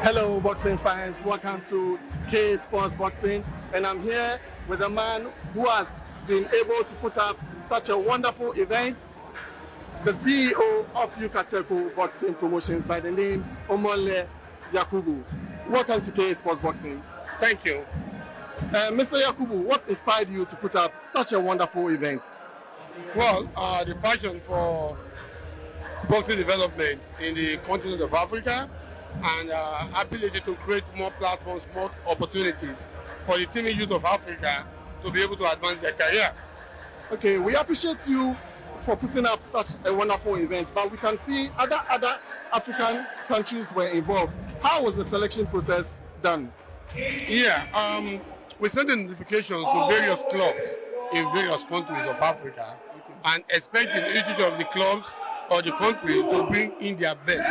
Hello, boxing fans. Welcome to K Sports Boxing, and I'm here with a man who has been able to put up such a wonderful event, the CEO of YUCATECO Boxing Promotions by the name Omonlei Yakubu. Welcome to K Sports Boxing. Thank you. Mr. Yakubu, what inspired you to put up such a wonderful event? Well, the passion for boxing development in the continent of Africa and ability to create more platforms, more opportunities for the teeming youth of Africa to be able to advance their career. Okay, we appreciate you for putting up such a wonderful event, but we can see other African countries were involved. How was the selection process done? Yeah, we sent the notifications to various clubs in various countries of Africa and expecting each of the clubs or the country to bring in their best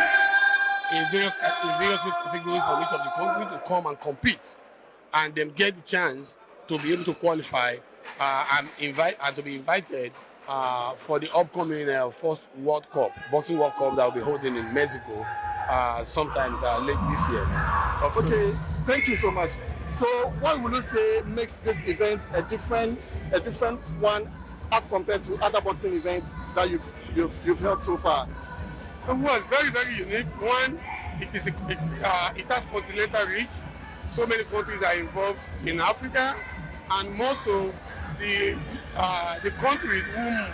in various categories from each of the country to come and compete and then get the chance to be able to qualify and to be invited for the upcoming first World Cup, Boxing World Cup that will be holding in Mexico sometimes late this year. Okay, thank you so much. So what would you say makes this event a different one as compared to other boxing events that you've held so far? Well, very, very unique. One, it has continental reach. So many countries are involved in Africa, and more so the countries whom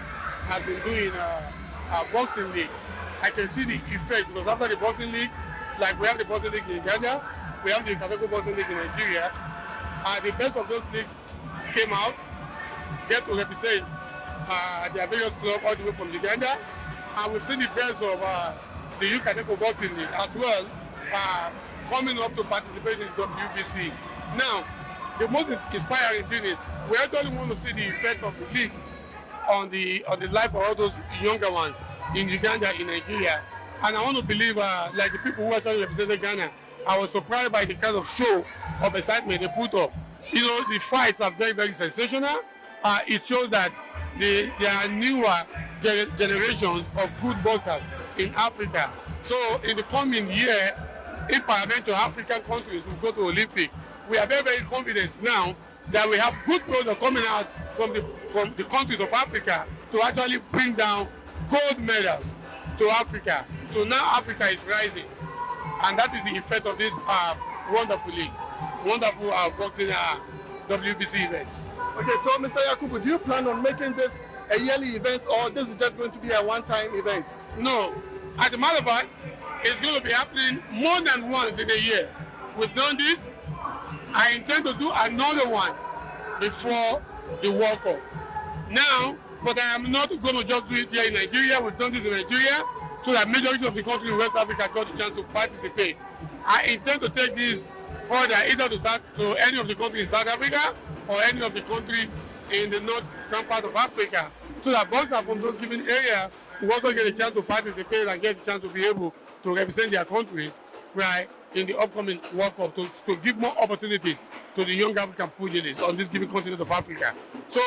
have been doing a boxing league. I can see the effect because after the boxing league, like we have the boxing league in Uganda, we have the YUCATECO boxing league in Nigeria. The best of those leagues came out, get to represent their various clubs all the way from Uganda. And we've seen the best of the YUCATECO boxing league as well coming up to participate in the WBC. Now, the most inspiring thing is we actually want to see the effect of the league on the life of all those younger ones in Uganda, in Nigeria. And I want to believe, like the people who actually represented Ghana, I was surprised by the kind of show of excitement they put up. You know, the fights are very, very sensational. It shows that there are newer generations of good boxers in Africa. So in the coming year, if peradventure African countries will go to Olympic, we are very, very confident now that we have good products coming out from the countries of Africa to actually bring down gold medals to Africa. So now Africa is rising, and that is the effect of this wonderful league, wonderful boxing WBC event. Okay, so Mr. Yakubu, do you plan on making this a yearly event, or this is just going to be a one-time event? No. As a matter of fact, it's going to be happening more than once in a year. We've done this. I intend to do another one before the World Cup. Now, but I am not going to just do it here in Nigeria. We've done this in Nigeria so that majority of the countries in West Africa got the chance to participate. I intend to take this further either to any of the countries in South Africa or any of the countries in the northern part of Africa, so that boxers from those given areas will also get a chance to participate and get a chance to be able to represent their country, right, in the upcoming World Cup to give more opportunities to the young African pugilists on this given continent of Africa. So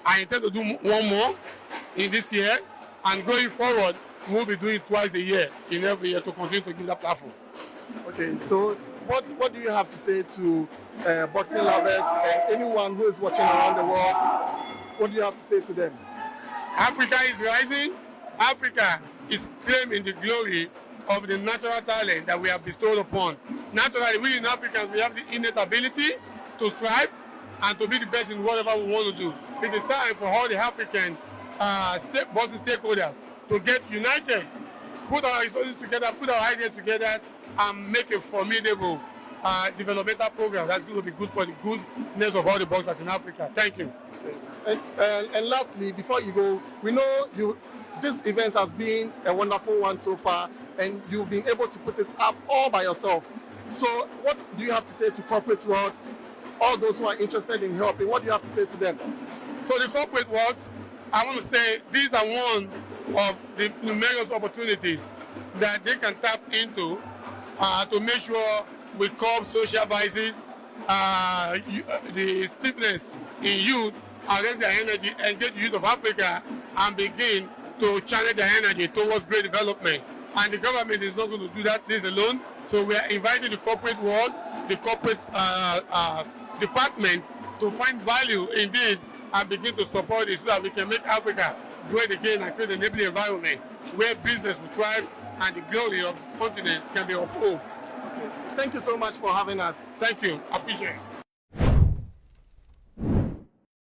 I intend to do one more in this year, and going forward, we'll be doing it twice a year in every year to continue to give that platform. Okay, so what do you have to say to boxing lovers and anyone who is watching around the world? What do you have to say to them? Africa is rising. Africa is claiming the glory of the natural talent that we have bestowed upon. Naturally, we in Africans, we have the innate ability to strive and to be the best in whatever we want to do. It is time for all the African boxing stakeholders to get united, put our resources together, put our ideas together, and make a formidable developmental program that's going to be good for the goodness of all the boxers in Africa. Thank you. And lastly, before you go, we know this event has been a wonderful one so far, and you've been able to put it up all by yourself. So what do you have to say to corporate world, all those who are interested in helping? What do you have to say to them? To the corporate world, I want to say these are one of the numerous opportunities that they can tap into to make sure we curb social vices, the stiffness in youth, arrest their energy, engage the youth of Africa, and begin to channel their energy towards great development. And the government is not going to do that this alone. So we are inviting the corporate world, the corporate departments to find value in this and begin to support it so that we can make Africa great again and create an enabling environment where business will thrive and the glory of the continent can be upheld. Thank you so much for having us. Thank you. I appreciate it.